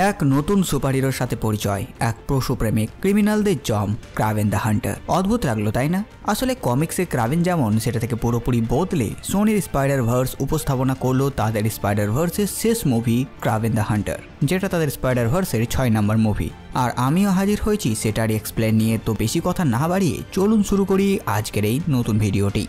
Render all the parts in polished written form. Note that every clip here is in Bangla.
এক নতুন সুপারহিরোর সাথে পরিচয়, এক পশুপ্রেমিক ক্রিমিনালদের জম ক্রাভেন দ্য হান্টার। অদ্ভুত লাগলো তাই না? আসলে কমিক্সে ক্রাভেন যেমন সেটা থেকে পুরোপুরি বদলে সোনির স্পাইডার ভার্স উপস্থাপনা করলো তাদের স্পাইডার ভার্সের শেষ মুভি ক্রাভেন দ্য হান্টার, যেটা তাদের স্পাইডার ভার্সের 6 নম্বর মুভি। আর আমিও হাজির হয়েছি সেটারই এক্সপ্লেন নিয়ে। তো বেশি কথা না বাড়িয়ে চলুন শুরু করি আজকের এই নতুন ভিডিওটি।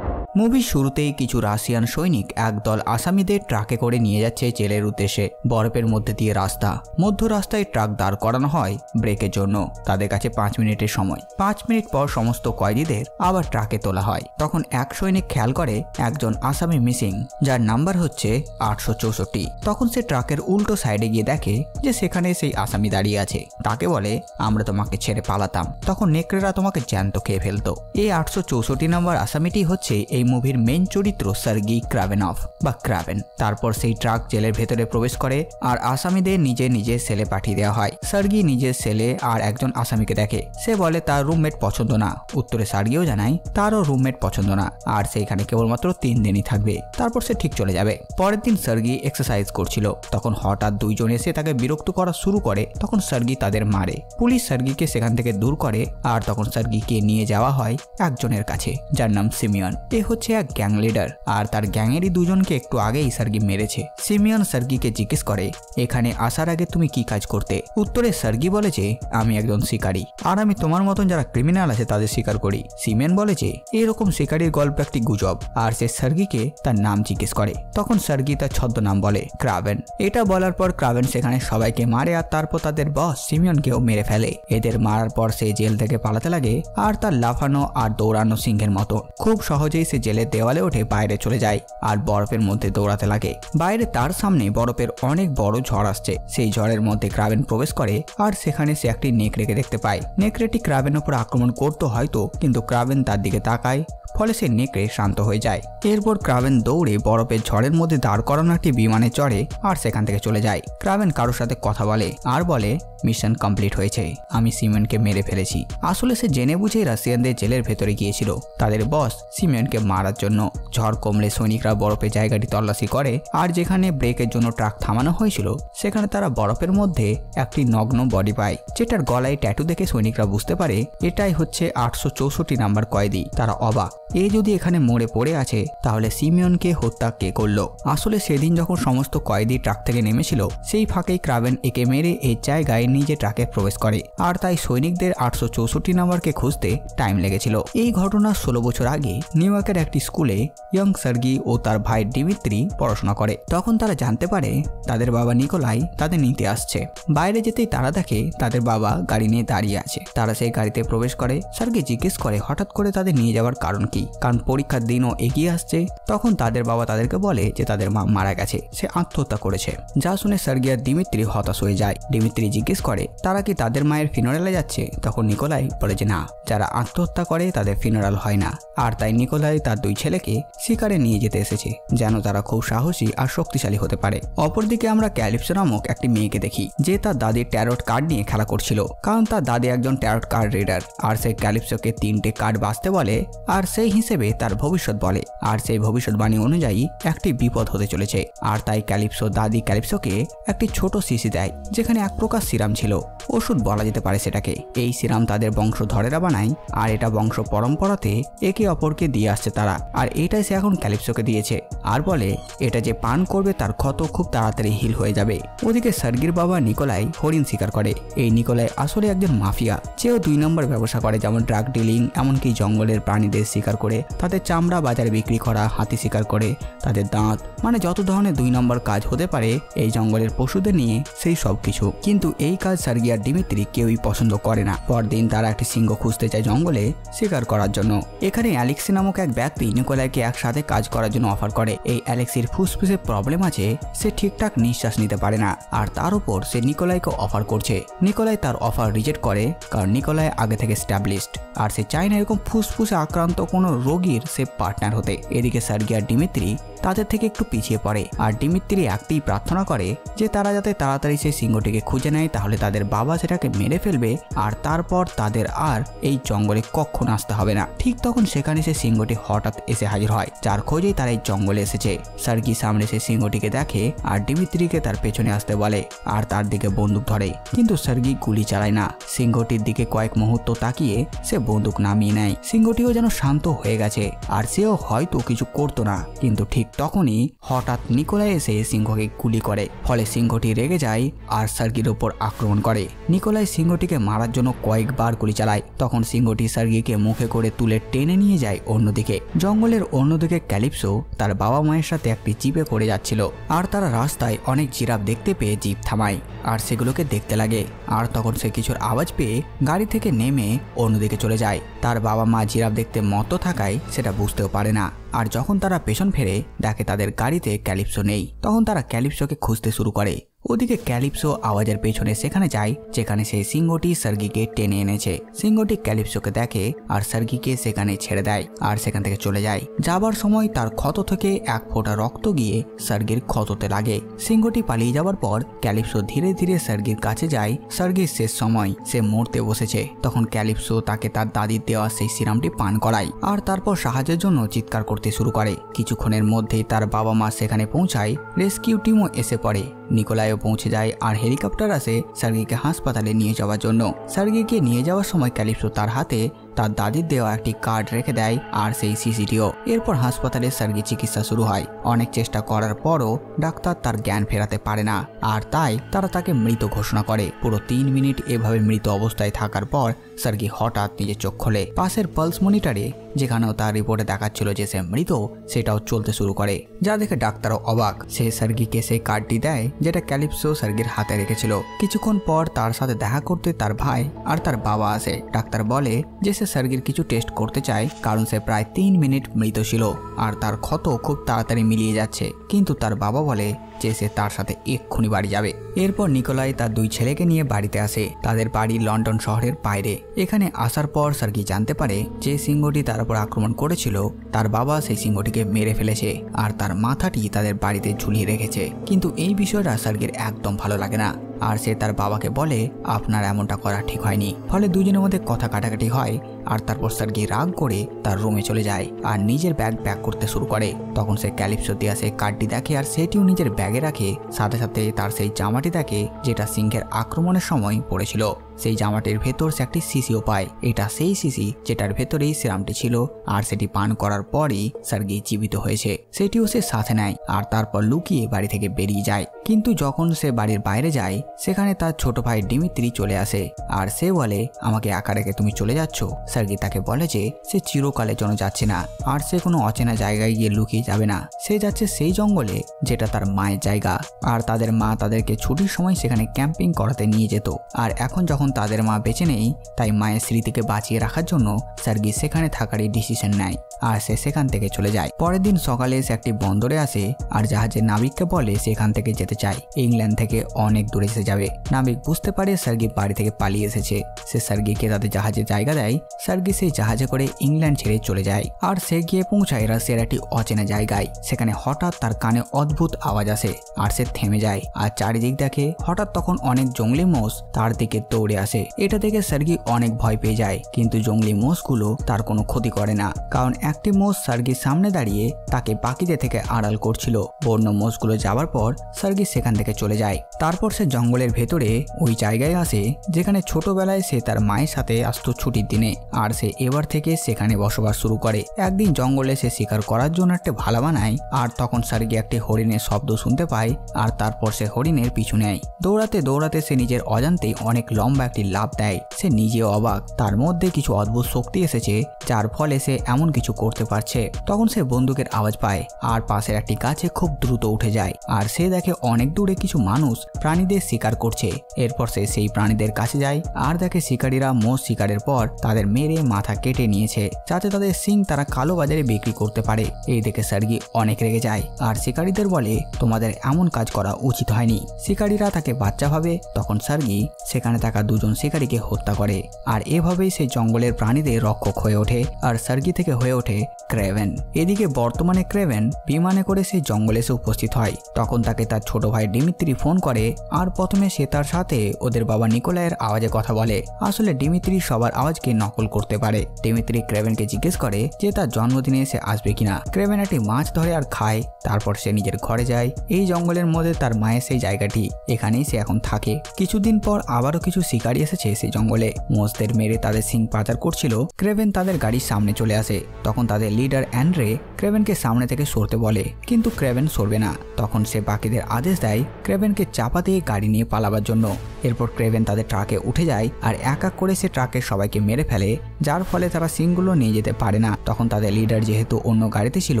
মুভির শুরুতেই কিছু রাশিয়ান সৈনিক একদল আসামিদের ট্রাকে করে নিয়ে যাচ্ছে জেলের উদ্দেশ্যে। বরফের মধ্যে দিয়ে রাস্তা, মধ্য রাস্তায় ট্রাক দাঁড় করানো হয় ব্রেকের জন্য। তাদের কাছে 5 মিনিটের সময়। 5 মিনিট পর সমস্ত কয়েদিদের আবার ট্রাকে তোলা হয়। তখন এক সৈনিক খেয়াল করে একজন আসামি মিসিং, যার নাম্বার হচ্ছে 864। তখন সে ট্রাকের উল্টো সাইডে গিয়ে দেখে যে সেখানে সেই আসামি দাঁড়িয়ে আছে। তাকে বলে, আমরা তোমাকে ছেড়ে পালাতাম, তখন নেকড়েরা তোমাকে জ্যান্ত খেয়ে ফেলতো। এই 864 নম্বর আসামিটি হচ্ছে এই মুভির মেইন চরিত্র সার্গি ক্রাভেনফ বা ক্রাভেন। তারপর সেই ট্রাক জেলের ভেতরে প্রবেশ করে আর আসামিদের নিজের সেলে পাঠিয়ে দেওয়া হয়। সার্গি নিজের সেলে আর একজন আসামিকে দেখে। সে বলে তার রুমমেট পছন্দ না। উত্তরে সার্গিও জানায় তারও রুমমেট পছন্দ না, আর সেইখানে কেবলমাত্র 3 দিনই থাকবে, তারপর সে ঠিক চলে যাবে। পরের দিন সার্গি এক্সারসাইজ করছিল, তখন হঠাৎ দুইজন এসে তাকে বিরক্ত করা শুরু করে। তখন সার্গি তাদের মারে। পুলিশ সার্গিকে সেখান থেকে দূর করে আর তখন সার্গিকে নিয়ে যাওয়া হয় একজনের কাছে, যার নাম সিমিয়ন। এ হচ্ছে এক গ্যাং লিডার, আর তার গ্যাংয়েরই দুজনকে একটু আগেই সার্গি মেরেছে। সিমিয়ন সার্গিকে জিজ্ঞেস করে, এখানে আসার আগে তুমি কি কাজ করতে? উত্তরে সার্গি বলে যে, আমি একজন শিকারী, আর আমি তোমার মতন যারা ক্রিমিনাল আছে তাদের শিকার করি। সিমিয়ন বলে যে এরকম শিকারীর গল্প একটি গুজব, আর সে সার্গিকে তার নাম জিজ্ঞেস করে। তখন সার্গি তার ছদ্মনাম বলে, ক্রাভেন। এটা বলার পর ক্রাভেন সেখানে সবাইকে মারে আর তারপর তাদের বস সিমিয়নকেও মেরে ফেলে। এদের মারার পর সে জেল থেকে পালাতে লাগে, আর তার লাফানো আর দৌড়ানো সিংহের মতো। খুব সহজেই সে জেলের দেওয়ালে উঠে বাইরে চলে যায় আর বরফের মধ্যে দৌড়াতে লাগে। বাইরে তার সামনে বরফের অনেক বড় ঝড় আসছে। সেই ঝড়ের মধ্যে ক্রাভেন প্রবেশ করে আর সেখানে সে একটি নেকড়েকে দেখতে পায়। নেকড়েটি ক্রাভেনের উপর আক্রমণ করতে হয়তো, কিন্তু ক্রাভেন তার দিকে তাকায়, ফলে সে নেকড়ে শান্ত হয়ে যায়। এরপর ক্রাভেন দৌড়ে বরফের ঝড়ের মধ্যে দাঁড় করানো একটি বিমানে চড়ে আর সেখান থেকে চলে যায়। ক্রাভেন কারোর সাথে কথা বলে আর বলে, মিশন কমপ্লিট হয়েছে, আমি সিমিয়নকে মেরে ফেলেছি। আসলে সে জেনে বুঝেই রাশিয়ানদের জেলের ভেতরে গিয়েছিল তাদের বস সিমিয়নকে মারার জন্য। ঝড় কমলে সৈনিকরা বরফের জায়গাটি তল্লাশি করে, আর যেখানে ব্রেকের জন্য ট্রাক থামানো হয়েছিল সেখানে তারা বরফের মধ্যে একটি নগ্ন বডি পায়, যেটার গলায় ট্যাটু দেখে সৈনিকরা বুঝতে পারে এটাই হচ্ছে 864 নাম্বার কয়েদি। তারা অবাক, এ যদি এখানে মরে পড়ে আছে তাহলে সিমিয়নকে হত্যা কে করলো? আসলে সেদিন যখন সমস্ত কয়েদি ট্রাক থেকে নেমেছিল সেই ফাঁকেই ক্রাভেন একে মেরে এই জায়গায় নিজে ট্রাকে প্রবেশ করে, আর তাই সৈনিকদের 864 নাম্বারকে খুঁজতে টাইম লেগেছিল। এই ঘটনা 16 বছর আগে নিউ ইয়র্কের একটি স্কুলে ইয়ং সার্গি ও তার ভাই ডিমিত্রি পড়াশোনা করে। তখন তারা জানতে পারে তাদের বাবা নিকোলাই তাদের নিতে আসছে। বাইরে যেতেই তারা দেখে তাদের বাবা গাড়ি নিয়ে দাঁড়িয়ে আছে। তারা সেই গাড়িতে প্রবেশ করে। সার্গি জিজ্ঞেস করে হঠাৎ করে তাদের নিয়ে যাওয়ার কারণ কি, কারণ পরীক্ষার দিনও এগিয়ে আসছে। তখন তাদের বাবা তাদেরকে বলে যে তাদের মা মারা গেছে, সে আত্মহত্যা করেছে। যা শুনে সার্গি আর ডিমিত্রি হতাশ হয়ে যায়। ডিমিত্রি জিজ্ঞেস করে তারা কি তাদের মায়ের ফিনারেলে যাচ্ছে? তখন নিকোলাই বলে যে না, যারা আত্মহত্যা করে তাদের ফিনারেল হয় না, আর তাই নিকোলাই তার 2 ছেলেকে শিকারে নিয়ে যেতে এসেছে যেন তারা খুব সাহসী আর শক্তিশালী হতে পারে। অপরদিকে আমরা ক্যালিপসো নামক একটি মেয়েকে দেখি, যে তার দাদির ট্যারট কার্ড নিয়ে খেলা করছিল, কারণ তার দাদি একজন ট্যারট কার্ড রিডার। আর সে ক্যালিপসোকে 3টে কার্ড বাছতে বলে আর সেই হিসেবে তার ভবিষ্যৎ বলে, আর সেই ভবিষ্যৎবাণী অনুযায়ী একটি বিপদ হতে চলেছে। আর তাই ক্যালিপসো দাদি ক্যালিপসোকে একটি ছোট শিশি দেয়, যেখানে এক প্রকার সিরাম ছিল, ওষুধ বলা যেতে পারে সেটাকে। এই সিরাম তাদের বংশধরেরা বানায়, আর এটা বংশ পরম্পরাতে একে অপরকে দিয়ে আসছে তারা। আর এটাই সে এখন ক্যালিপসোকে দিয়েছে, আর বলে এটা যে পান করবে তার ক্ষত খুব তাড়াতাড়ি হিল হয়ে যাবে। ওদিকে সার্গির বাবা নিকোলাই হরিণ শিকার করে। এই নিকোলাই আসলে একজন মাফিয়া, যেও 2 নম্বর ব্যবসা করে, যেমন ড্রাগ ডিলিং, এমনকি জঙ্গলের প্রাণীদের শিকার করে তাদের চামড়া বাজারে বিক্রি করা, হাতি শিকার করে তাদের দাঁত, মানে যত ধরনের 2 নম্বর কাজ হতে পারে এই জঙ্গলের পশুদের নিয়ে সেই সব কিছু। কিন্তু এই কাজ সার্গি আর ডিমিত্রি কেউই পছন্দ করে না। পরদিন তারা একটি সিংহ খুঁজতে যায় জঙ্গলে শিকার করার জন্য। এখানে অ্যালেক্সি নামক এক ব্যক্তি নিকোলাইকে একসাথে কাজ করার জন্য অফার করে। এই অ্যালেক্সির ফুসফুসে প্রবলেম আছে, সে ঠিকঠাক নিঃশ্বাস নিতে পারে না, আর তার উপর সে নিকোলাইকে অফার করছে। নিকোলাই তার অফার রিজেক্ট করে, কারণ নিকোলাই আগে থেকে স্ট্যাবলিশড, আর সে চায় না এরকম ফুসফুসে আক্রান্ত কোনো রোগীর সে পার্টনার হতে। এদিকে সার্গি আর ডিমিত্রি তাদের থেকে একটু পিছিয়ে পড়ে, আর ডিমিত্রি একটাই প্রার্থনা করে যে তারা যাতে তাড়াতাড়ি সেই সিংহটিকে খুঁজে নেয়, তাহলে তাদের বাবা সেটাকে মেরে ফেলবে আর তারপর তাদের আর এই জঙ্গলে কখনো আসতে হবে না। ঠিক তখন সেখানে সেই সিংহটি হঠাৎ হঠাৎ এসে হাজির হয়, যার খোঁজেই তারা এই জঙ্গলে এসেছে। সার্গি সামনে সে সিংহটিকে দেখে আর ডিমিত্রিকে তার পেছনে আসতে বলে আর তার দিকে বন্দুক ধরে, কিন্তু সার্গি গুলি চালায় না। সিংহটির দিকে কয়েক মুহূর্ত তাকিয়ে সে বন্দুক নামিয়ে নেয়। সিংহটিও যেন শান্ত হয়ে গেছে আর সেও হয়তো কিছু করতো না, কিন্তু ঠিক তখনই হঠাৎ নিকোলাই এসে সিংহকে গুলি করে। ফলে সিংহটি রেগে যায় আর সার্গির ওপর আক্রমণ করে। নিকোলাই সিংহটিকে মারার জন্য কয়েকবার গুলি চালায়। তখন সিংহটি সার্গিকে মুখে করে তুলে টেনে নিয়ে যায় অন্যদিকে। জঙ্গলের অন্যদিকে ক্যালিপসো তার বাবা মায়ের সাথে একটি জিপে করে যাচ্ছিল আর তারা রাস্তায় অনেক জিরাফ দেখতে পেয়ে জিপ থামায় আর সেগুলোকে দেখতে লাগে। আর তখন সে কিছুর আওয়াজ পেয়ে গাড়ি থেকে নেমে অন্যদিকে চলে যায়। তার বাবা মা জিরাফ দেখতে মত্ত থাকায় সেটা বুঝতেও পারে না। আর যখন তারা পেছন ফেরে দেখে তাদের গাড়িতে ক্যালিপসো নেই, তখন তারা ক্যালিপসোকে খুঁজতে শুরু করে। ওদিকে ক্যালিপসো আওয়াজের পেছনে সেখানে যায় যেখানে সেই সিংহটি সার্গিকে টেনে এনেছে। সিংহটি ক্যালিপসোকে দেখে আর সার্গিকে সেখানে ছেড়ে দেয় আর সেখান থেকে চলে যায়। যাবার সময় তার ক্ষত থেকে এক ফোঁটা রক্ত গিয়ে সার্গির ক্ষততে লাগে। সিংহটি পালিয়ে যাওয়ার পর ক্যালিপসো ধীরে ধীরে সার্গির কাছে যায়। সার্গির শেষ সময় সে মরতে বসেছে, তখন ক্যালিপসো তাকে তার দাদির দেওয়া সেই সিরামটি পান করায় আর তারপর সাহায্যের জন্য চিৎকার করতে শুরু করে। কিছুক্ষণের মধ্যেই তার বাবা মা সেখানে পৌঁছায়। রেস্কিউ টিমও এসে পড়ে। নিকোলাইও পৌঁছে যায় আর হেলিকপ্টার আসে সার্গিকে হাসপাতালে নিয়ে যাওয়ার জন্য। সার্গিকে নিয়ে যাওয়ার সময় ক্যালিপসো তার হাতে তার দাদির দেওয়া একটি কার্ড রেখে দেয় আর সেই সিসিটিও। এরপর হাসপাতালে সার্গির চিকিৎসা শুরু হয়। অনেক চেষ্টা করার পরও ডাক্তার তার জ্ঞান ফেরাতে পারে না আর তাই তারা তাকে মৃত ঘোষণা করে। পুরো 3 মিনিট এভাবে মৃত অবস্থায় থাকার পর সার্গি হঠাৎ নিজের চোখ খোলে। পাশের পালস মনিটরে যেখানেও তার রিপোর্টে দেখাচ্ছিল যে সে মৃত, সেটাও চলতে শুরু করে, যা দেখে ডাক্তারও অবাক। সে সার্গিকে সেই কার্ডটি দেয় যেটা ক্যালিপসো সার্গির হাতে রেখেছিল। কিছুক্ষণ পর তার সাথে দেখা করতে তার ভাই আর তার বাবা আসে। ডাক্তার বলে যে সে সার্গির কিছু টেস্ট করতে চায় কারণ সে প্রায় 3 মিনিট মৃত ছিল আর তার ক্ষত খুব তাড়াতাড়ি মিলিয়ে যাচ্ছে, কিন্তু তার বাবা বলে যে সে তার সাথে এক্ষুনি বাড়ি যাবে। এরপর নিকোলাই তার 2 ছেলেকে নিয়ে বাড়িতে আসে। তাদের বাড়ি লন্ডন শহরের বাইরে। এখানে আসার পর সার্গি জানতে পারে যে সিংহটি তার উপর আক্রমণ করেছিল তার বাবা সেই সিংহটিকে মেরে ফেলেছে আর তার মাথাটি তাদের বাড়িতে ঝুলিয়ে রেখেছে। কিন্তু এই বিষয়টা সার্গির একদম ভালো লাগে না আর সে তার বাবাকে বলে আপনার এমনটা করা ঠিক হয়নি। ফলে দুজনের মধ্যে কথা কাটাকাটি হয় আর তারপর সার্গি রাগ করে তার রুমে চলে যায় আর নিজের ব্যাগ প্যাক করতে শুরু করে। তখন সে ক্যালিপসো দিয়ে সেই কার্ডটি দেখে আর সেটিও নিজের ব্যাগে রাখে। সাথে সাথে তার সেই জামাটি দেখে যেটা সিংহের আক্রমণের সময় পড়েছিল। সেই জামাটির ভেতর সে একটি শিশিও পায়। এটা সেই শিশি যেটার ভেতরেই সিরামটি ছিল আর সেটি পান করার পরই সার্গি জীবিত হয়েছে। সেটিও সে সাথে নেয় আর তারপর লুকিয়ে বাড়ি থেকে বেরিয়ে যায়। কিন্তু যখন সে বাড়ির বাইরে যায় সেখানে তার ছোট ভাই ডিমিত্রি চলে আসে আর সে বলে আমাকে একা রেখে তুমি চলে যাচ্ছ। সার্গি তাকে বলে যে সে চিরকালের জন্য যাচ্ছে না আর সে কোনো অচেনা জায়গায় গিয়ে লুকিয়ে যাবে না। সে যাচ্ছে সেই জঙ্গলে যেটা তার মায়ের জায়গা আর তাদের মা তাদেরকে ছুটির সময় সেখানে ক্যাম্পিং করাতে নিয়ে যেত। আর এখন যখন তাদের মা বেঁচে নেই তাই মায়ের স্মৃতিকে বাঁচিয়ে রাখার জন্য সার্গি সেখানে থাকারই ডিসিশন নেয় আর সে সেখান থেকে চলে যায়। পরের দিন সকালে সে একটি বন্দরে আসে আর জাহাজের নাবিককে বলে সেখান থেকে যেতে চায়। ইংল্যান্ড থেকে অনেক দূরে এসে যাবে। নাবিক বুঝতে পারে সার্গি বাড়ি থেকে পালিয়ে এসেছে। সে সার্গিকে তাদের জাহাজে জায়গা দেয়। সার্গি সেই জাহাজে করে ইংল্যান্ড ছেড়ে চলে যায় আর সে গিয়ে পৌঁছায় রাশিয়ার একটি অচেনা জায়গায়। সেখানে হঠাৎ তার কানে অদ্ভুত আওয়াজ আসে আর সে থেমে যায় আর চারিদিক দেখে। হঠাৎ তখন অনেক জঙ্গলি মোষ তার দিকে দৌড়ে আসে। এটা দেখে সার্গি অনেক ভয় পেয়ে যায়, কিন্তু জঙ্গলি মোষগুলো তার কোনো ক্ষতি করে না কারণ একটি মোষ সার্গির সামনে দাঁড়িয়ে তাকে বাকিদের থেকে আড়াল করছিল। বন্য মোষগুলো যাওয়ার পর সার্গি সেখান থেকে চলে যায়। তারপর সে জঙ্গলের ভেতরে ওই জায়গায় আসে যেখানে ছোটবেলায় সে তার মায়ের সাথে আসতো ছুটির দিনে আর সে এবার থেকে সেখানে বসবাস শুরু করে। একদিন জঙ্গলে সে শিকার করার জন্য একটা ভালা বানায় আর তখন সার্গি একটি হরিণের শব্দ শুনতে পায় আর তারপর সে হরিণের পিছু নেয়। দৌড়াতে দৌড়াতে সে নিজের অজান্তেই অনেক লম্বা একটি লাফ দেয়। সে নিজেও অবাক, তার মধ্যে কিছু অদ্ভুত শক্তি এসেছে যার ফলে সে এমন কিছু করতে পারছে। তখন সে বন্দুকের আওয়াজ পায় আর পাশের একটি গাছে খুব দ্রুত উঠে যায় আর সে দেখে অনেক দূরে কিছু মানুষ প্রাণীদের শিকার করছে। এরপর সে সেই প্রাণীদের কাছে যায় আর দেখে শিকারীরা মোষ শিকারের পর তাদের মেরে মাথা কেটে নিয়েছে যাতে তাদের শিং তারা কালো বাজারে বিক্রি করতে পারে। এই দেখে সার্গি অনেক রেগে যায় আর শিকারীদের বলে তোমাদের এমন কাজ করা উচিত হয়নি। শিকারীরা তাকে বাচ্চা ভাবে। তখন সার্গি সেখানে থাকা দুজন শিকারীকে হত্যা করে। আর এভাবেই সে জঙ্গলের প্রাণীদের রক্ষক হয়ে ওঠে আর সার্গি থেকে হয়ে ওঠে ক্রেভেন। এদিকে বর্তমানে ক্রেভেন বিমানে করে সেই জঙ্গলে এসে উপস্থিত হয়। তখন তাকে তার ছোট ভাই ডিমিত্রি ফোন করে আর প্রথমে সে তার সাথে ওদের বাবা নিকোলাইয়ের আওয়াজে কথা বলে। আসলে ডিমিত্রি সবার আওয়াজকে নকল করতে পারে। ডিমিত্রি ক্রেভেনকে জিজ্ঞেস করে যে তার জন্মদিনে সে আসবে কিনা। ক্রেভেন একটি মাছ ধরে আর খায়, তারপর সে নিজের ঘরে যায়। এই জঙ্গলের মধ্যে তার মায়ের সেই জায়গাটি, এখানেই সে এখন থাকে। কিছুদিন পর আবারও কিছু শিকারী এসেছে সেই জঙ্গলে। মোষদের মেরে তাদের সিং পাচার করছিল। ক্রেভেন তাদের গাড়ির সামনে চলে আসে। তখন তাদের লিডার অ্যান্ড্রে ক্রেভেনকে সামনে থেকে সরতে বলে, কিন্তু ক্রেভেন সরবে না। তখন সে বাকিদের আদেশ দেয় ক্রেভেনকে চাপা দিয়ে গাড়ি নিয়ে পালাবার জন্য। এরপর ক্রেভেন তাদের ট্রাকে উঠে যায় আর এক এক করে সে ট্রাকের সবাইকে মেরে ফেলে, যার ফলে তারা সিংগুলো নিয়ে যেতে পারে না। তখন তাদের লিডার যেহেতু অন্য গাড়িতে ছিল,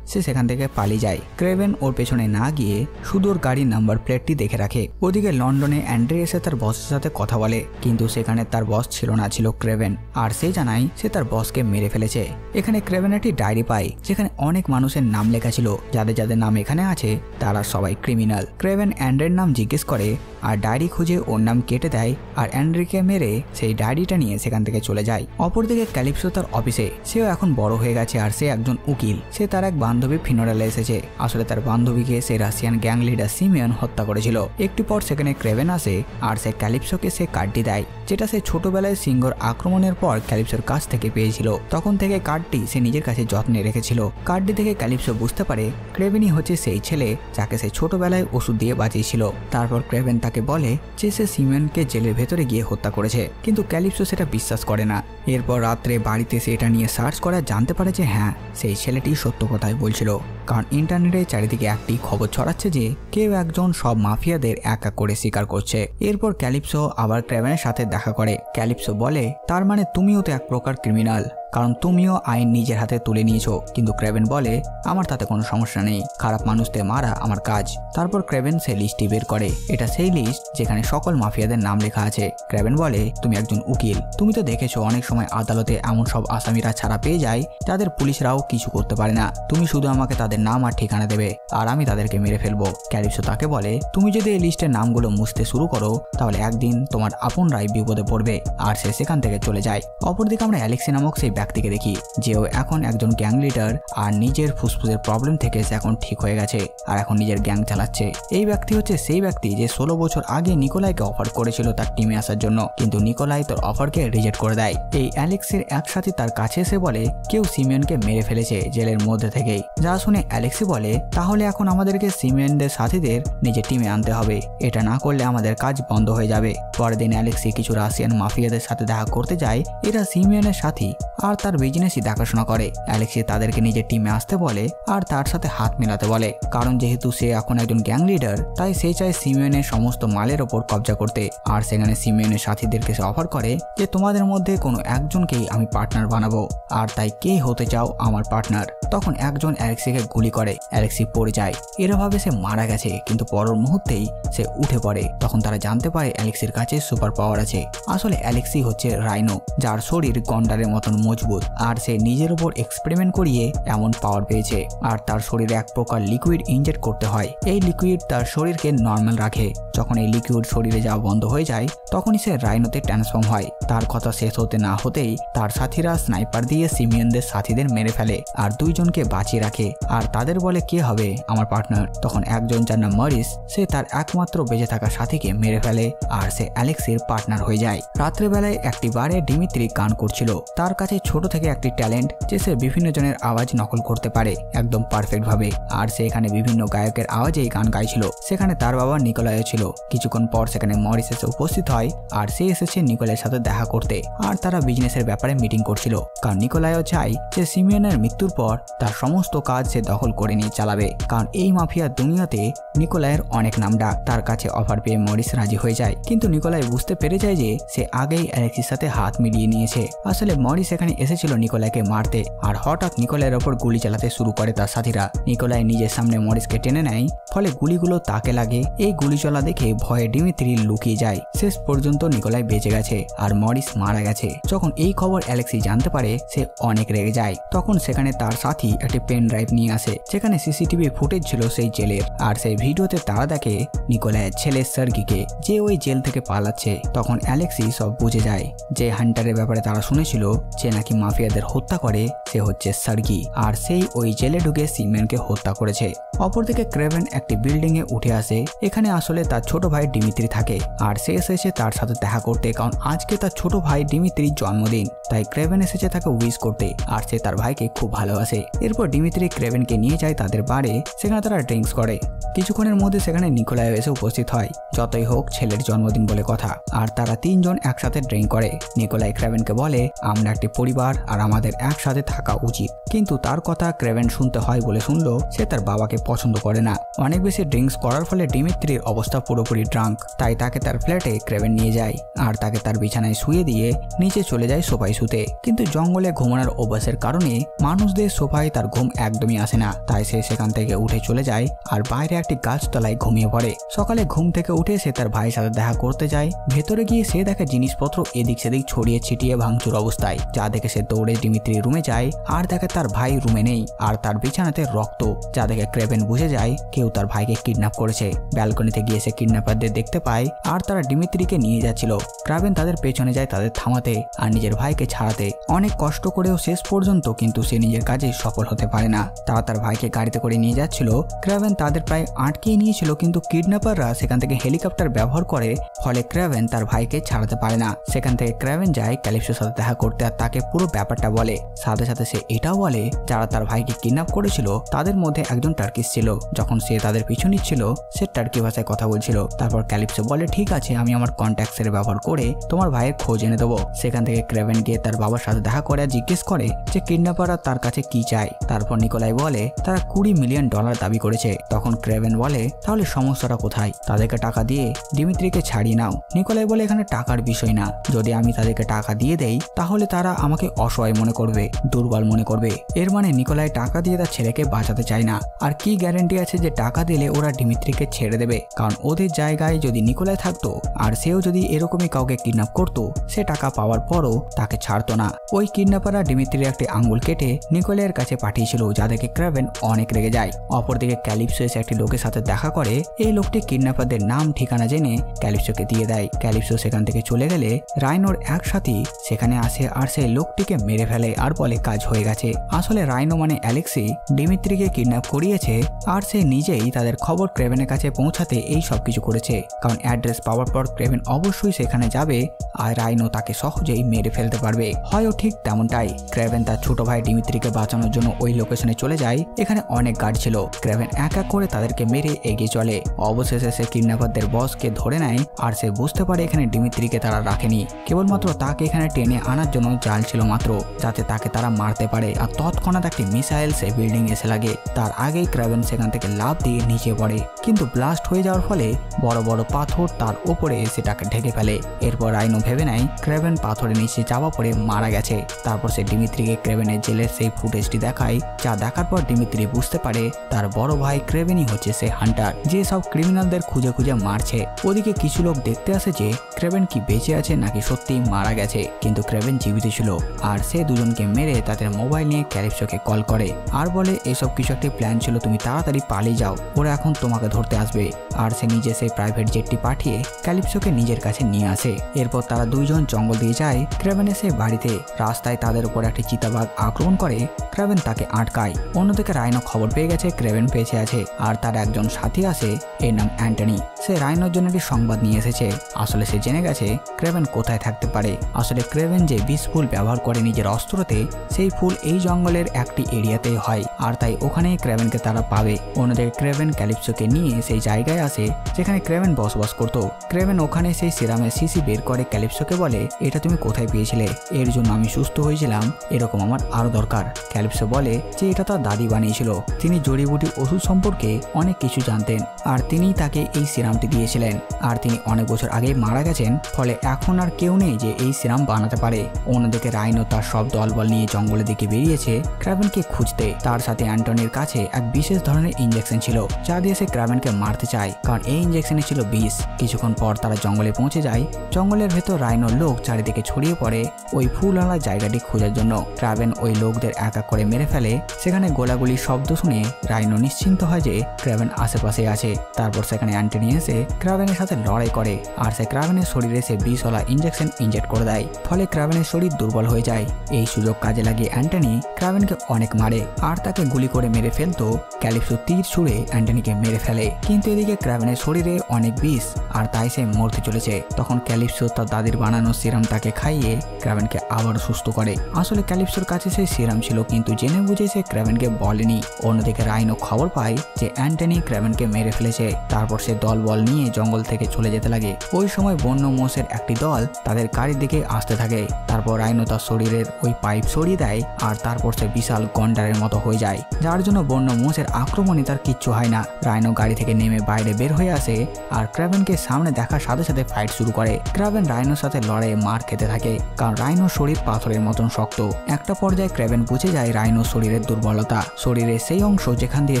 সে সেখান থেকে পালিয়ে যায়। ক্রেভেন ওর পেছনে না গিয়ে শুধু ওর গাড়ির নাম্বার প্লেটটি দেখে রাখে। ওদিকে লন্ডনে অ্যান্ড্রে এসে তার বসের সাথে কথা বলে, কিন্তু সেখানে তার বস ছিল না, ছিল ক্রেভেন। আর সে জানায় সে তার বসকে মেরে ফেলেছে। এখানে ক্রেভেন একটি ডায়েরি পায় যেখানে অনেক মানুষের নাম লেখা ছিল। যাদের যাদের নাম এখানে আছে তারা সবাই ক্রিমিনাল। ক্রেভেন অ্যান্ড্রের নাম জিজ্ঞেস করে আর ডায়েরি খুঁজে ওর নাম কেটে দেয় আর অ্যান্ড্রিকে মেরে সেই ডায়েরিটা নিয়ে সেখান থেকে চলে যায়। অপরদিকে ক্যালিপসো তার অফিসে। সেও এখন বড় হয়ে গেছে আর সে একজন উকিল। সে তার এক বান্ধবী ফিনোরালে এসেছে। আসলে তার বান্ধবীকে সে রাশিয়ান গ্যাং লিডার সিমিয়ন হত্যা করেছিল। একটু পর সেখানে ক্রেভেন আসে আর সে ক্যালিপসোকে সে কার্ডটি দেয়, যেটা সে ছোটবেলায় সিংহর আক্রমণের পর ক্যালিপসোর কাছ থেকে পেয়েছিল। তখন থেকে কার্ডটি সে নিজের কাছে যত্নে রেখেছিল। কার্ডটি থেকে ক্যালিপসো বুঝতে পারে ক্রেভেনই হচ্ছে সেই ছেলে যাকে সে ছোটবেলায় ওষুধ দিয়ে বাঁচিয়েছিল। তারপর ক্রেভেন তাকে বলে যে সে সিমিয়নকে জেলের ভেতরে গিয়ে হত্যা করেছে, কিন্তু ক্যালিপসো সেটা বিশ্বাস করে না। এরপর রাত্রে বাড়িতে সে এটা নিয়ে সার্চ করে জানতে পারে যে হ্যাঁ, সেই ছেলেটি সত্য কথাই বলছিল। কারণ ইন্টারনেটে চারিদিকে একটি খবর ছড়াচ্ছে যে কেউ একজন সব মাফিয়াদের এক এক করে শিকার করছে। এরপর ক্যালিপসো আবার ক্রেভেনের সাথে দেখা করে। ক্যালিপসো বলে, তার মানে তুমিও তো এক প্রকার ক্রিমিনাল, কারণ তুমিও আইন নিজের হাতে তুলে নিয়েছো। কিন্তু ক্রেভেন বলে, আমার তাতে কোনো সমস্যা নেই, খারাপ মানুষদের মারা আমার কাজ। তারপর ক্রেভেন সেই লিস্টটি বের করে। এটা সেই লিস্ট যেখানে সকল মাফিয়াদের নাম লেখা আছে। ক্রেভেন বলে, তুমি একজন উকিল, তুমি তো দেখেছো অনেক সময় আদালতে এমন সব আসামিরা ছাড়া পেয়ে যায় যাদের পুলিশরাও কিছু করতে পারে না। তুমি শুধু আমাকে তাদের নাম আর ঠিকানা দেবে আর আমি তাদেরকে মেরে ফেলবো। ক্যালিপসো তাকে বলে, তুমি যদি এই লিস্টের নামগুলো মুছতে শুরু করো তাহলে একদিন তোমার আপনরাই বিপদে পড়বে। আর সে সেখান থেকে চলে যায়। অপরদিকে আমরা অ্যালেক্সি নামক সেই ব্যক্তিকে দেখি, যেও এখন একজন গ্যাং লিডার আর নিজের ফুসফুসের প্রবলেম থেকে সে এখন ঠিক হয়ে গেছে আর এখন নিজের গ্যাং চালাচ্ছে। এই ব্যক্তি হচ্ছে সেই ব্যক্তি যে 16 বছর আগে নিকোলাইকে অফার করেছিল তার টিমে আসার জন্য, কিন্তু নিকোলাই তার অফারকে রিজেক্ট করে দেয়। এই অ্যালেক্সির এক সাথী তার কাছে এসে বলে কেউ সিমিয়নকে মেরে ফেলেছে জেলের মধ্যে থেকেই। যা শুনে অ্যালেক্সি বলে, তাহলে এখন আমাদেরকে সিমিয়নদের সাথীদের নিজের টিমে আনতে হবে, এটা না করলে আমাদের কাজ বন্ধ হয়ে যাবে। পরের দিন অ্যালেক্সি কিছু রাশিয়ান মাফিয়াদের সাথে দেখা করতে যায়। এরা সিমিয়নের সাথী আর তার বিজনেসই দেখাশোনা করে। অ্যালেক্সি তাদেরকে নিজের টিমে আসতে বলে আর তার সাথে হাত মেলাতে বলে, কারণ যেহেতু সে এখন একজন গ্যাং লিডার তাই সে চায় সিমিয়নের সমস্ত মালের ওপর কবজা করতে। আর সেখানে সিমিয়নের সাথীদেরকে সে অফার করে যে তোমাদের মধ্যে কোনো একজনকেই আমি পার্টনার বানাবো, আর তাই কে হতে চাও আমার পার্টনার। তখন একজন অ্যালেক্সিকে গুলি করে, অ্যালেক্সি পড়ে যায়। এরভাবে সে মারা গেছে, কিন্তু পরের মুহূর্তেই সে উঠে পড়ে। তখন তারা জানতে পারে অ্যালেক্সির কাছে সুপার পাওয়ার আছে। আসলে অ্যালেক্সি হচ্ছে রাইনো, যার শরীর গন্ডারের মতন মজবুত, আর সে নিজের উপর এক্সপেরিমেন্ট করিয়ে এমন পাওয়ার পেয়েছে। আর তার শরীরে এক প্রকার লিকুইড ইনজেক্ট করতে হয়। এই লিকুইড তার শরীরকে নর্মাল রাখে। যখন এই লিকুইড শরীরে যাওয়া বন্ধ হয়ে যায় তখনই সে রাইনোতে ট্রান্সফর্ম হয়। তার কথা শেষ হতে না হতেই তার সাথীরা স্নাইপার দিয়ে সিমিয়নদের সাথীদের মেরে ফেলে আর দুইজনকে বাঁচিয়ে রাখে। আর তাদের বলে কে হবে আমার পার্টনার। তখন একজন যার নাম মরিস, সে তার একমাত্র বেঁচে থাকা সাথীকে মেরে ফেলে আর সে অ্যালেক্সির পার্টনার হয়ে যায়। রাত্রেবেলায় একটি বারে ডিমিত্রি গান করছিল। তার কাছে ছোট থেকে একটি ট্যালেন্ট যে সে বিভিন্ন জনের আওয়াজ নকল করতে পারে একদম পারফেক্ট ভাবে। আর সে এখানে বিভিন্ন গায়কের আওয়াজেই গান গাইছিল। সেখানে তার বাবা নিকোলাইও ছিল। কিছুক্ষণ পর সেখানে মরিস এসে উপস্থিত হয় আর সে এসেছে নিকোলাইয়ের সাথে দেখা করতে। আর তারা বিজনেসের ব্যাপারে মিটিং করছিল, কারণ নিকোলাইও চায় যে সিমিয়নের মৃত্যুর পর তার সমস্ত কাজ সে দখল করে নিয়ে চালাবে। কারণ এই মাফিয়া দুনিয়াতে নিকোলাইয়ের অনেক নাম ডাক। তার কাছে অফার পেয়ে মরিস রাজি হয়ে যায়, কিন্তু নিকোলাই বুঝতে পেরে যায় যে সে আগেই অ্যালেক্সির সাথে হাত মিলিয়ে নিয়েছে। আসলে মরিস এখানে এসেছিল নিকোলাইকে মারতে। আর হঠাৎ নিকোলাইয়ের ওপর গুলি চালাতে শুরু করে তার সাথীরা। নিকোলাই নিজের সামনে মরিসকে টেনে নেয়, ফলে গুলিগুলো তাকে লাগে। এই গুলি চলা দেখে ভয়ে ডিমিত্রি লুকিয়ে যায়। শেষ পর্যন্ত নিকোলাই বেঁচে গেছে আর মরিস মারা গেছে। যখন এই খবর অ্যালেক্সি জানতে পারে সে অনেক রেগে যায়। তখন সেখানে তার সাথী একটি পেন ড্রাইভ নিয়ে আসে, যেখানে সিসিটিভি ফুটেজ ছিল সেই জেলের। আর সেই ভিডিওতে তারা দেখে নিকোলাইয়ের ছেলে সার্গিকে, যে ওই জেল থেকে পালাচ্ছে। তখন অ্যালেক্সি সব বুঝে যায় যে হান্টারের ব্যাপারে তারা শুনেছিল, যে নাকি মাফিয়াদের হত্যা করে, সে হচ্ছে সার্গি। আর সেই ওই জেলে ঢুকে সিমেনকে হত্যা করেছে। অপরদিকে ক্রেভেন একটি বিল্ডিং এ উঠে আসে। এখানে আসলে তার ছোট ভাই ডিমিত্রি থাকে, আর সে এসেছে তার সাথে দেখা করতে, কারণ আজকে তার ছোট ভাই ডিমিত্রির জন্মদিন। তাই ক্রেভেন এসেছে তাকে উইশ করতে, আর সে তার ভাইকে খুব ভালোবাসে। এরপর ডিমিত্রি ক্রেভেনকে নিয়ে যায় তাদের বারে। সেখানে তারা ড্রিঙ্কস করে। কিছুক্ষণের মধ্যে সেখানে নিকোলাই এসে উপস্থিত হয়। যতই হোক ছেলের জন্মদিন বলে কথা। আর তারা তিনজন একসাথে ড্রিঙ্ক করে। নিকোলাই ক্রেভেনকে বলে, আমরা একটি পরিবার আর আমাদের একসাথে থাকা উচিত। কিন্তু তার কথা ক্রেভেন শুনতে হয় বলে শুনলো সে তার বাবাকে পছন্দ করে না। অনেক বেশি ড্রিঙ্কস করার ফলে ডিমিত্রির অবস্থা পুরোপুরি ড্রাঙ্ক। তাই তাকে তার ফ্ল্যাটে ক্রেভেন নিয়ে যায় আর তাকে তার বিছানায় শুয়ে দিয়ে নিচে চলে যায় সোফায় শুতে। কিন্তু জঙ্গলে ঘুমানোর অভ্যাসের কারণে মানুষদের সোফায় তার ঘুম একদমই আসে না। তাই সে সেখান থেকে উঠে চলে যায় আর বাইরে একটি গাছতলায় ঘুমিয়ে পড়ে। সকালে ঘুম থেকে উঠে সে তার ভাইয়ের সাথে দেখা করতে যায়। ভেতরে গিয়ে সে দেখে জিনিসপত্র এদিক সেদিক ছড়িয়ে ছিটিয়ে ভাঙচুর অবস্থায়। যা দেখে সে দৌড়ে ডিমিত্রির রুমে যায় আর দেখে তার ভাই রুমে নেই আর তার বিছানাতে রক্ত। যা দেখে ক্রেভেন বুঝে যায় কেউ তার ভাইকে কিডন্যাপ করেছে। ব্যালকনিতে গিয়ে সে কিডন্যাপারদের দেখতে পায় আর তারা ডিমিত্রিকে নিয়ে যাচ্ছিল। ক্রেভেন তাদের পেছনে যায় তাদের থামাতে আর নিজের ভাইকে ছাড়াতে। অনেক কষ্ট করেও শেষ পর্যন্ত কিন্তু সে নিজের কাজে সফল হতে পারে না। তারা তার ভাইকে গাড়িতে করে নিয়ে যাচ্ছিল। ক্রেভেন তাদের প্রায় আটকিয়ে নিয়েছিল, কিন্তু কিডন্যাপাররা সেখান থেকে হেলিকপ্টার ব্যবহার করে, ফলে ক্রেভেন তার ভাইকে ছাড়াতে পারে না। সেখান থেকে ক্রেভেন যায় ক্যালিপসোর সাথে দেখা করতে আর তাকে পুরো ব্যাপারটা বলে। সাথে সাথে সে এটাও বলে যারা তার ভাইকে কিডন্যাপ করেছিল তাদের মধ্যে একজন টার্কিশ ছিল। যখন সে তাদের পিছু নিচ্ছিল সে টার্কি ভাষায় কথা বলছিল। তারপর ক্যালিপসো বলে, ঠিক আছে, আমি আমার কন্ট্যাক্টসের ব্যবহার করে তোমার ভাইয়ের খোঁজ এনে দেবো। সেখান থেকে ক্রেভেন গিয়ে তার বাবার সাথে দেখা করে আর জিজ্ঞেস করে যে কিডন্যাপাররা তার কাছে কি চায়। তারপর নিকোলাই বলে তারা $20 মিলিয়ন দাবি করেছে। তখন ক্রেভেন বলে, তাহলে সমস্যাটা কোথায়? তাদেরকে টাকা দিয়ে ডিমিত্রিকে ছাড়িয়ে নাও। নিকোলাই বলে, এখানে টাকার বিষয় না। যদি আমি তাদেরকে টাকা দিয়ে দেই তাহলে তারা আমাকে অসহায় মনে করবে, দুর্বল মনে করবে। এর মানে নিকোলাই টাকা দিয়ে তার ছেলেকে বাঁচাতে চায় না। আর কি গ্যারান্টি আছে যে টাকা দিলে ওরা ডিমিত্রিকে ছেড়ে দেবে? কারণ ওদের জায়গায় যদি নিকোলাই থাকতো আর সেও যদি এরকমই কাউকে কিডন্যাপ করতো, সে টাকা পাওয়ার পরও তাকে ছাড়তো না। ওই কিডন্যাপাররা ডিমিত্রির একটি আঙ্গুল কেটে নিকোলাইয়ের কাছে পাঠিয়েছিল, যা দেখে ক্রেভেন অনেক রেগে যায়। অপরদিকে ক্যালিপসো এসে একটি লোকের সাথে দেখা করে। এই লোকটি কিডন্যাপারদের নাম ঠিকানা জেনে ক্যালিপসোকে দিয়ে দেয়। ক্যালিপসো সেখান থেকে চলে গেলে রাইনোর এক সাথী সেখানে আসে আর সেই লোকটিকে মেরে ফেলে আর বলে কাজ হয়ে গেছে। আসলে রাইনো মানে অ্যালেক্সি ডিমিত্রিকে কিডন্যাপ করিয়েছে আর সে নিজেই তাদের খবর ক্রেভেনের কাছে পৌঁছাতে এই সব কিছু করেছে। কারণ অ্যাড্রেস পাওয়ার পর ক্রেভেন অবশ্যই সেখানে যাবে আর রাইনো তাকে সহজেই মেরে ফেলতে পারবে। হয়ও ঠিক তেমনটাই। ক্রেভেন তার ছোট ভাই ডিমিত্রিকে বাঁচানোর জন্য ওই লোকেশনে চলে যায়। এখানে অনেক গার্ড ছিল। ক্রেভেন এক এক করে তাদেরকে মেরে এগিয়ে চলে। অবশেষে সে কিডন্যাপারদের বসকে ধরে নেয় আর সে বুঝতে পারে এখানে ডিমিত্রিকে তারা রাখেনি, কেবলমাত্র তাকে এখানে টেনে আনার জন্য জাল ছিল মাত্র, যাতে তাকে তারা মারতে পারে। আর তৎক্ষণাৎ একটি মিসাইল সে বিল্ডিং এসে লাগে। তার আগেই ক্রেভেন সেখান থেকে লাফ দিয়ে নিচে পড়ে, কিন্তু ব্লাস্ট হয়ে যাওয়ার ফলে বড় বড় পাথর তার উপরে সেটাকে ঢেকে ফেলে। এরপর রাইনো ভেবে নেয় ক্রেভেন পাথরের নিচে চাপা পড়ে মারা গেছে। তারপর সে ডিমিত্রিকে ক্রেভেনের জেলের সেই ফুটেজটি দেখায়, যা দেখার পর ডিমিত্রি বুঝতে পারে তার বড় ভাই ক্রেভেনই হচ্ছে সে হান্টার, যে সব ক্রিমিনালদের খুঁজে খুঁজে মারছে। ওদিকে কিছু লোক দেখতে আসে যে ক্রেভেন কি বেঁচে আছে নাকি সত্যি মারা গেছে, কিন্তু ক্রেভেন জীবিত ছিল। আর সে দুজনকে মেরে তাদের মোবাইল নিয়ে ক্যালিপসোকে কল করে আর বলে এসব কিছু একটি প্ল্যান ছিল, তুমি তাড়াতাড়ি পালিয়ে যাও, ওরা এখন তোমাকে ধরতে আসবে। আর সে নিজে সেই প্রাইভেট জেটটি পাঠিয়ে ক্যালিপসোকে নিজের কাছে নিয়ে আসে। এরপর তারা দুইজন জঙ্গল দিয়ে যায় ক্রেভেনের সেই বাড়িতে। রাস্তায় তাদের উপর একটি চিতাবাঘ আক্রমণ করে। ক্রেভেন তাকে আটকায়। অন্যদিকে রাইনো খবর পেয়ে গেছে ক্রেভেন বেঁচে আছে আর তার একজন সাথী আছে, এর নাম অ্যান্টনি। সে রাইনোর জন্য একটি সংবাদ নিয়ে এসেছে। আসলে সে জেনে গেছে ক্রেভেন কোথায় থাকতে পারে। আসলে ক্রেভেন যে বিষ ফুল ব্যবহার করে নিজের অস্ত্রতে, সেই ফুল এই জঙ্গলের একটি এরিয়াতেই হয় আর তাই ওখানেই ক্রেভেনকে তারা পাবে। অন্যদিকে ক্রেভেন ক্যালিপসোকে নিয়ে সেই জায়গায় আসে যেখানে ক্রেভেন বসবাস করত। ক্রেভেন ওখানে সেই সিরামের শিশি বের করে ক্যালিপসোকে বলে, এটা তুমি কোথায় পেয়েছিলে? এর জন্য আমি সুস্থ হয়েছিলাম, এরকম আমার আরো দরকার। ক্যালিপসো বলে যে এটা তার দাদি বানিয়েছিল, তিনি জড়িবুটি ওষুধ সম্পর্কে অনেক কিছু জানতেন আর তিনিই তাকে এই সিরামটি দিয়েছিলেন। আর তিনি অনেক বছর আগে মারা গেছেন, ফলে এখন আর কেউ নেই যে এই সিরাম বানাতে পারে। অন্যদিকে রাইনো তার সব দলবল নিয়ে জঙ্গলের দিকে বেরিয়েছে ক্রাভেনকে খুঁজতে। তার সাথে অ্যান্টনির কাছে এক বিশেষ ধরনের ইঞ্জেকশন ছিল যা দিয়ে সে ক্রাভেনকে মারতে চায়, কারণ এই ইঞ্জেকশনে ছিল বিষ। কিছুক্ষণ পর তারা জঙ্গলে পৌঁছে যায়। জঙ্গলের ভেতর রাইনোর লোক চারিদিকে ছড়িয়ে পড়ে ওই ফুলওয়ালা জায়গাটি খোঁজার জন্য। ক্রাভেন ওই লোকদের এক এক করে মেরে ফেলে। সেখানে গোলাগুলির শব্দ শুনে রাইনো নিশ্চিন্ত হয় যে ক্রাভেন আশেপাশে আছে। তারপর সেখানে অ্যান্টনি এসে ক্রাভেনের সাথে লড়াই করে আর সে ক্রাভেনের শরীরে সে বিষওয়ালা ইঞ্জেকশন ইনজেক্ট করে দেয়। ফলে ক্রাভেনের শরীর দুর্বল হয়ে যায়। এই সুযোগ কাজে লাগিয়ে অ্যান্টনি ক্রাভেনকে অনেক মারে আর তাকে গুলি করে মেরে ফেলতো। ক্যালিপসো তীর ছুঁড়ে অ্যান্টনিকে মেরে ফেলে, কিন্তু এদিকে ক্রাভেনের শরীরে অনেক বিষ আর তাই সে মরতে চলেছে। তখন ক্যালিপসো তার দাদির বানানো সিরাম তাকে খাইয়ে ক্রাভেনকে আবার সুস্থ করে। আসলে ক্যালিপসোর কাছে সেই সিরাম ছিল, কিন্তু জেনে বুঝে সে ক্রাভেনকে বলেনি। অন্যদিকে রাইনো খবর পায় যে অ্যান্টনি ক্রাভেনকে মেরে ফেলেছে। তারপর সে দলবল নিয়ে জঙ্গল থেকে চলে যেতে লাগে। ওই সময় বন্য মোষের একটি দল তাদের গাড়ির দিকে আসতে থাকে। তারপর রাইনো তার শরীরের ওই পাইপ সরিয়ে দেয় আর তারপর সে বিশাল গন্ডারের মতো হয়ে যায়, যার জন্য বন্য মোষের আক্রমণে তার কিচ্ছু হয় না। রাইনো গাড়ি থেকে নেমে বাইরে বের হয়ে আসে আর ক্রাভেনকে সামনে দেখার সাথে সাথে ফাইট শুরু করে। ক্রাভেন রাইনোর সাথে লড়াইয়ে মার খেতে থাকে, কারণ রাইনোর শরীর পাথরের মতন শক্ত। একটা পর্যায়ে ক্রাভেন বুঝে যায় রাইনোর শরীরের দুর্বলতা, শরীরের সেই অংশ যেখান দিয়ে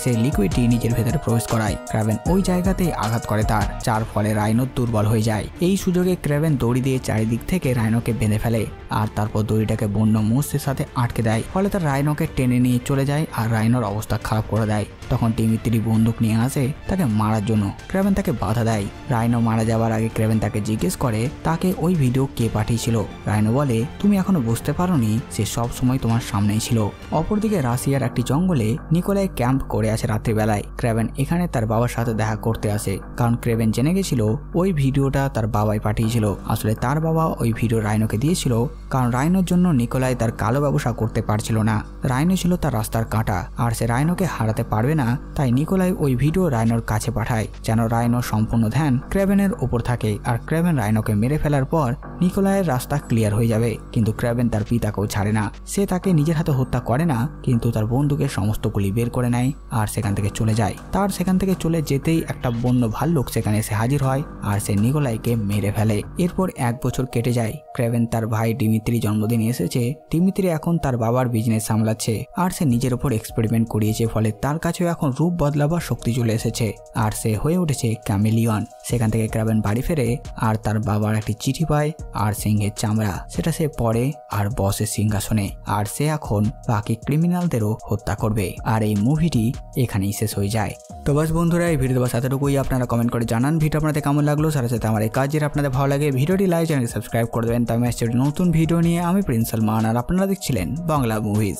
সে লিকুইডটি নিজের ভেতরে প্রবেশ করায়। ক্রাভেন ওই জায়গাতেই আঘাত করে তার, যার ফলে রাইনো দুর্বল হয়ে যায়। এই সুযোগে ক্রাভেন দড়ি দিয়ে চারিদিক থেকে রাইনোকে বেঁধে ফেলে আর তারপর দড়িটাকে বন্য মোষের সাথে আটকে দেয়। ফলে তার রাইনোকে টেনে নিয়ে চলে যায় আর রাইনোর অবস্থা খারাপ করে দেয়। তখন ডিমিত্রি বন্দুক নিয়ে আসে তাকে মারার জন্য। ক্রাভেন তাকে বাধা দেয়। রাইনো মারা যাওয়ার আগে ক্রাভেন তাকে জিজ্ঞেস করে তাকে ওই ভিডিও কে পাঠিয়েছিল। রাইনো বলে, তুমি এখনো বুঝতে পারোনি, সে সব সময় তোমার সামনেই ছিল। অপরদিকে রাশিয়ার একটি জঙ্গলে নিকোলাই ক্যাম্প করে আছে রাত্রিবেলায়। ক্রাভেন এখানে তার বাবার সাথে দেখা করতে আসে, কারণ ক্রাভেন জেনে গেছিল ওই ভিডিওটা তার বাবাই পাঠিয়েছিল। আসলে তার বাবা ওই ভিডিও রাইনোকে দিয়েছিল, কারণ রাইনোর জন্য নিকোলাই তার কালো ব্যবসা করতে পারছিল না। রাইনো ছিল তার রাস্তার কাঁটা আর সে রাইনোকে হারাতে পারবে না, তাই নিকোলাই ওই ভিডিও রাইনোর কাছে পাঠায় যেন রাইনোর সম্পূর্ণ ধ্যান ক্রাভেনের উপর থাকে। আর ক্রাভেন রাইনোকে মেরে ফেলার পর নিকোলাইয়ের রাস্তা ক্লিয়ার হয়ে যাবে। কিন্তু ক্রাভেন তার পিতাকেও ছাড়ে না। সে তাকে নিজের হাতে হত্যা করে না, কিন্তু তার বন্দুকের সমস্ত গুলি বের করে নেয় আর সেখান থেকে চলে যায়। তার সেখান থেকে চলে যেতেই একটা বন্য ভাল্লুক সেখানে এসে হাজির হয় আর সে নিকোলাইকে মেরে ফেলে। এরপর 1 বছর কেটে যায়। ক্রাভেন তার ভাই ডিমিত্রি জন্মদিনে এসেছে। ডিমিত্রি এখন তার বাবার বিজনেস সামলাচ্ছে আর সে নিজের উপর এক্সপেরিমেন্ট করিয়েছে, ফলে তার কাছেও এখন রূপ বদলাবার শক্তি চলে এসেছে আর সে হয়ে উঠেছে ক্যামেলিয়ন। সেখান থেকে ক্রাভেন বাড়ি ফেরে আর তার বাবার একটি চিঠি পায় আর সিংহের চামড়া, সেটা সে পড়ে আর বসের সিংহাসনে। আর সে এখন বাকি ক্রিমিনালদেরও হত্যা করবে। আর এই মুভিটি এখানেই শেষ হয়ে যায়। তো বাস বন্ধুরা, এই ভিডিও বাস এতটুকুই। আপনারা কমেন্ট করে জানান ভিডিও আপনাদের কেমন লাগলো। সাথে সাথে আমার এই কাজের আপনাদের ভালো লাগে ভিডিওটি লাইক চ্যানেলকে সাবস্ক্রাইব করে দেবেন। তাই আমি আসছি নতুন ভিডিও নিয়ে। আমি প্রিন্স সালমান আর আপনারা দেখছিলেন বাংলা মুভিজ।